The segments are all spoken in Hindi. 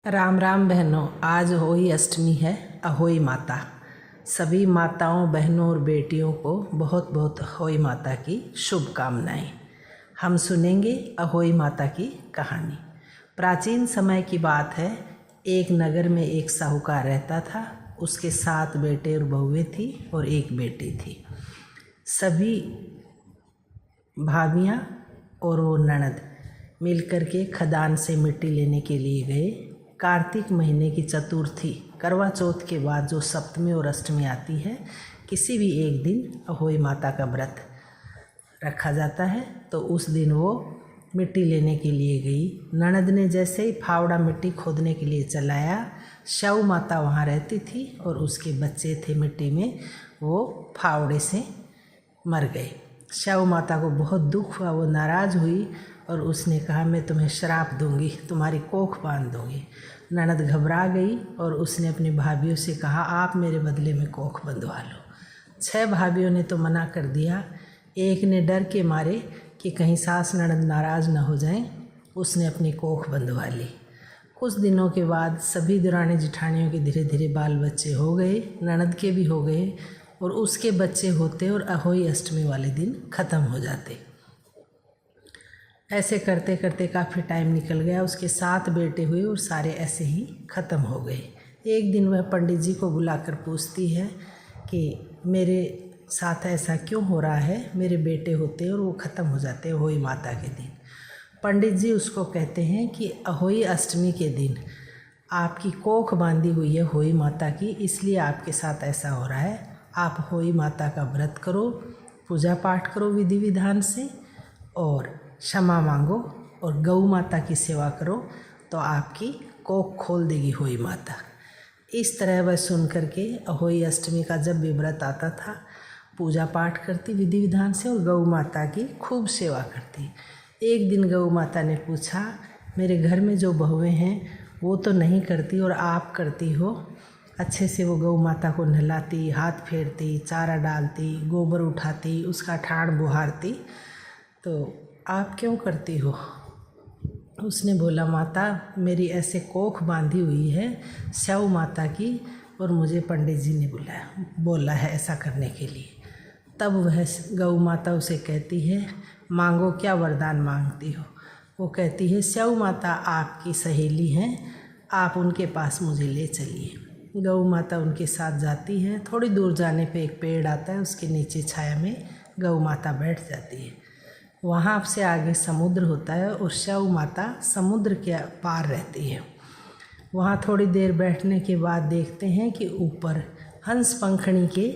राम राम बहनों, आज होली अष्टमी है। अहोई माता सभी माताओं, बहनों और बेटियों को बहुत बहुत अहोई माता की शुभकामनाएं। हम सुनेंगे अहोई माता की कहानी। प्राचीन समय की बात है। एक नगर में एक साहूकार रहता था। उसके 7 बेटे और बहुएं थी और एक बेटी थी। सभी भाभियाँ और वो ननद मिलकर के खदान से मिट्टी लेने के लिए गए। कार्तिक महीने की चतुर्थी, करवा चौथ के बाद जो सप्तमी और अष्टमी आती है, किसी भी एक दिन अहोई माता का व्रत रखा जाता है। तो उस दिन वो मिट्टी लेने के लिए गई। ननद ने जैसे ही फावड़ा मिट्टी खोदने के लिए चलाया, शव माता वहाँ रहती थी और उसके बच्चे थे मिट्टी में, वो फावड़े से मर गए। शव माता को बहुत दुख हुआ, वो नाराज़ हुई और उसने कहा, मैं तुम्हें श्राप दूंगी, तुम्हारी कोख बांध दूंगी। ननद घबरा गई और उसने अपनी भाभियों से कहा, आप मेरे बदले में कोख बंधवा लो। 6 भाभियों ने तो मना कर दिया। एक ने डर के मारे कि कहीं सास ननद नाराज़ न हो जाएं, उसने अपनी कोख बंधवा ली। कुछ दिनों के बाद सभी दुरानी जिठानियों के धीरे धीरे बाल बच्चे हो गए, ननद के भी हो गए और उसके बच्चे होते और अहोई अष्टमी वाले दिन ख़त्म हो जाते। ऐसे करते करते काफ़ी टाइम निकल गया। उसके 7 बेटे हुए और सारे ऐसे ही ख़त्म हो गए। एक दिन वह पंडित जी को बुलाकर पूछती है कि मेरे साथ ऐसा क्यों हो रहा है, मेरे बेटे होते और वो ख़त्म हो जाते अहोई माता के दिन। पंडित जी उसको कहते हैं कि अहोई अष्टमी के दिन आपकी कोख बांधी हुई है अहोई माता की, इसलिए आपके साथ ऐसा हो रहा है। आप अहोई माता का व्रत करो, पूजा पाठ करो विधि विधान से और क्षमा मांगो और गौ माता की सेवा करो, तो आपकी कोख खोल देगी अहोई माता। इस तरह वह सुन करके अहोई अष्टमी का जब भी व्रत आता था, पूजा पाठ करती विधि विधान से और गौ माता की खूब सेवा करती। एक दिन गौ माता ने पूछा, मेरे घर में जो बहुएं हैं वो तो नहीं करती और आप करती हो। अच्छे से वो गौ माता को नहलाती, हाथ फेरती, चारा डालती, गोबर उठाती, उसका ठाड़ बुहारती, तो आप क्यों करती हो? उसने बोला, माता मेरी ऐसे कोख बांधी हुई है शव माता की और मुझे पंडित जी ने बोला है ऐसा करने के लिए। तब वह गौ माता उसे कहती है, मांगो, क्या वरदान मांगती हो? वो कहती है, शव माता आपकी सहेली हैं, आप उनके पास मुझे ले चलिए। गौ माता उनके साथ जाती है। थोड़ी दूर जाने पे एक पेड़ आता है, उसके नीचे छाया में गौ माता बैठ जाती है। वहाँ से आगे समुद्र होता है और शव माता समुद्र के पार रहती है। वहाँ थोड़ी देर बैठने के बाद देखते हैं कि ऊपर हंस पंखड़ी के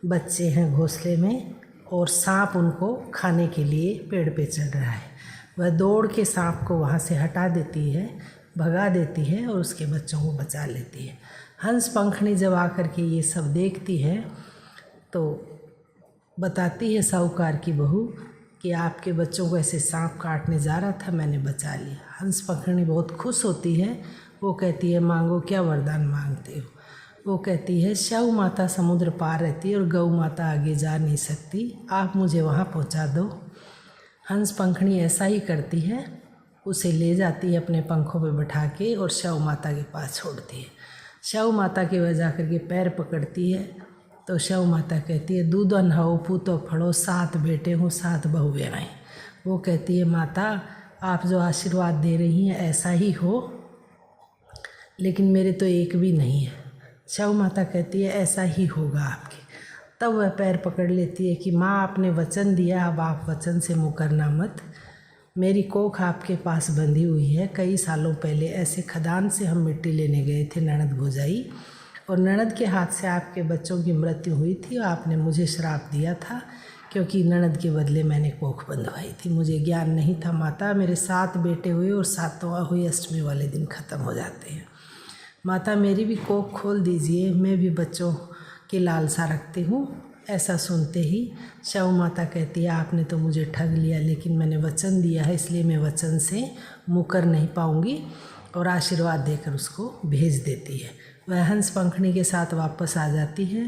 बच्चे हैं घोंसले में और सांप उनको खाने के लिए पेड़ पे चढ़ रहा है। वह दौड़ के सांप को वहाँ से हटा देती है, भगा देती है और उसके बच्चों को बचा लेती है। हंस पंखड़ी जब आकर के ये सब देखती है तो बताती है साहूकार की बहू कि आपके बच्चों को ऐसे सांप काटने जा रहा था, मैंने बचा लिया। हंस पंखड़ी बहुत खुश होती है। वो कहती है, मांगो, क्या वरदान मांगते हो? वो कहती है, शव माता समुद्र पार रहती है और गौ माता आगे जा नहीं सकती, आप मुझे वहाँ पहुँचा दो। हंस पंखड़ी ऐसा ही करती है, उसे ले जाती है अपने पंखों पे बैठा के और शव माता के पास छोड़ती है। शव माता के वह जाकर के पैर पकड़ती है तो शव माता कहती है, दूधो नहाओ, पूतो फड़ो, 7 बेटे हों 7 बहुएं आएँ। वो कहती है, माता आप जो आशीर्वाद दे रही हैं ऐसा ही हो, लेकिन मेरे तो एक भी नहीं है। शव माता कहती है, ऐसा ही होगा आपके। तब वह पैर पकड़ लेती है कि माँ आपने वचन दिया, अब आप वचन से मुकरना मत। मेरी कोख आपके पास बंधी हुई है। कई सालों पहले ऐसे खदान से हम मिट्टी लेने गए थे ननद भौजाई, और ननद के हाथ से आपके बच्चों की मृत्यु हुई थी। आपने मुझे श्राप दिया था क्योंकि ननद के बदले मैंने कोख बंधवाई थी। मुझे ज्ञान नहीं था माता। मेरे 7 बेटे हुए और 7वां अहोई अष्टमी वाले दिन ख़त्म हो जाते हैं। माता मेरी भी कोख खोल दीजिए, मैं भी बच्चों की लालसा रखती हूँ। ऐसा सुनते ही शव माता कहती है, आपने तो मुझे ठग लिया, लेकिन मैंने वचन दिया है इसलिए मैं वचन से मुकर नहीं पाऊँगी, और आशीर्वाद देकर उसको भेज देती है। वह हंस पंखड़ी के साथ वापस आ जाती है।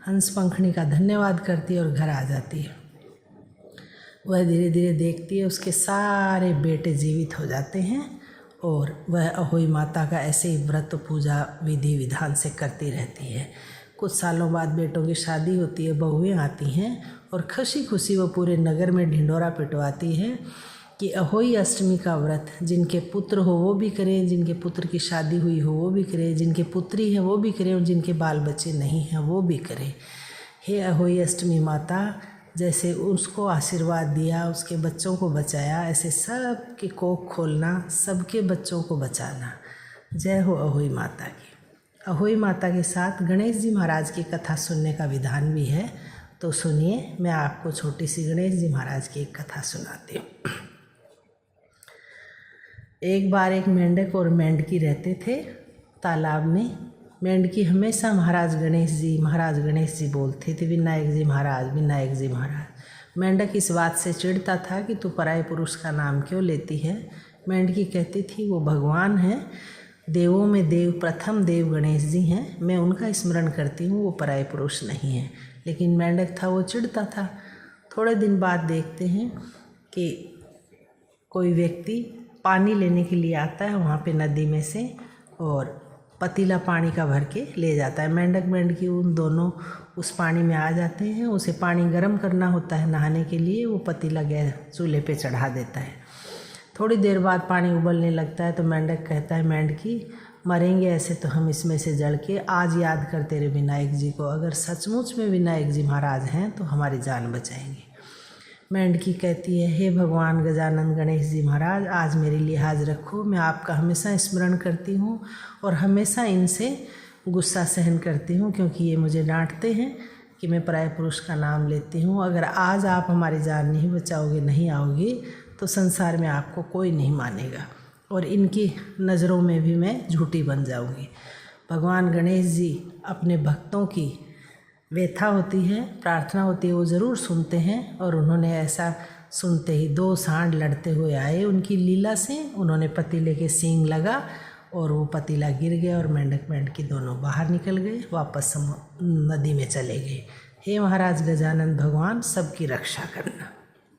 हंस पंखड़ी का धन्यवाद करती है और घर आ जाती है। वह धीरे धीरे देखती है उसके सारे बेटे जीवित हो जाते हैं और वह अहोई माता का ऐसे ही व्रत पूजा विधि विधान से करती रहती है। कुछ सालों बाद बेटों की शादी होती है, बहुएं आती हैं और खुशी खुशी वो पूरे नगर में ढिंढोरा पिटवाती है कि अहोई अष्टमी का व्रत जिनके पुत्र हो वो भी करें, जिनके पुत्र की शादी हुई हो वो भी करें, जिनके पुत्री है वो भी करें और जिनके बाल बच्चे नहीं हैं वो भी करें। हे अहोई अष्टमी माता, जैसे उसको आशीर्वाद दिया, उसके बच्चों को बचाया, ऐसे सब की कोख खोलना, सबके बच्चों को बचाना। जय हो अहोई माता की। अहोई माता के साथ गणेश जी महाराज की कथा सुनने का विधान भी है, तो सुनिए, मैं आपको छोटी सी गणेश जी महाराज की एक कथा सुनाती हूँ। एक बार एक मेंढक और मेंढकी रहते थे तालाब में। मेंढकी हमेशा महाराज गणेश जी बोलती थी, विनायक जी महाराज, विनायक जी महाराज। मेंढक इस बात से चिढ़ता था कि तू पराये पुरुष का नाम क्यों लेती है। मेंढकी कहती थी, वो भगवान हैं, देवों में देव, प्रथम देव गणेश जी हैं, मैं उनका स्मरण करती हूँ, वो पराये पुरुष नहीं हैं। लेकिन मेंढक था, वो चिढ़ता था। थोड़े दिन बाद देखते हैं कि कोई व्यक्ति पानी लेने के लिए आता है वहाँ पे नदी में से, और पतीला पानी का भर के ले जाता है। मेंढक मेंढकी उन दोनों उस पानी में आ जाते हैं। उसे पानी गर्म करना होता है नहाने के लिए। वो पतीला गैस चूल्हे पे चढ़ा देता है। थोड़ी देर बाद पानी उबलने लगता है तो मेंढक कहता है, मेंढकी, मरेंगे ऐसे तो हम इसमें से जल के, आज याद कर तेरे विनायक जी को, अगर सचमुच में विनायक जी महाराज हैं तो हमारी जान बचाएंगे। मेंढकी कहती है, हे भगवान गजानन गणेश जी महाराज, आज मेरी लिहाज रखो, मैं आपका हमेशा स्मरण करती हूँ और हमेशा इनसे गुस्सा सहन करती हूँ, क्योंकि ये मुझे डांटते हैं कि मैं पराये पुरुष का नाम लेती हूँ। अगर आज आप हमारी जान नहीं बचाओगे, नहीं आओगे, तो संसार में आपको कोई नहीं मानेगा और इनकी नज़रों में भी मैं झूठी बन जाऊँगी। भगवान गणेश जी अपने भक्तों की व्यथा होती है, प्रार्थना होती है, वो ज़रूर सुनते हैं। और उन्होंने ऐसा सुनते ही 2 सांड लड़ते हुए आए उनकी लीला से। उन्होंने पतीले के सींग लगा और वो पतीला गिर गया और मेंढक मेंढकी दोनों बाहर निकल गए, वापस नदी में चले गए। हे महाराज गजानन भगवान, सबकी रक्षा करना।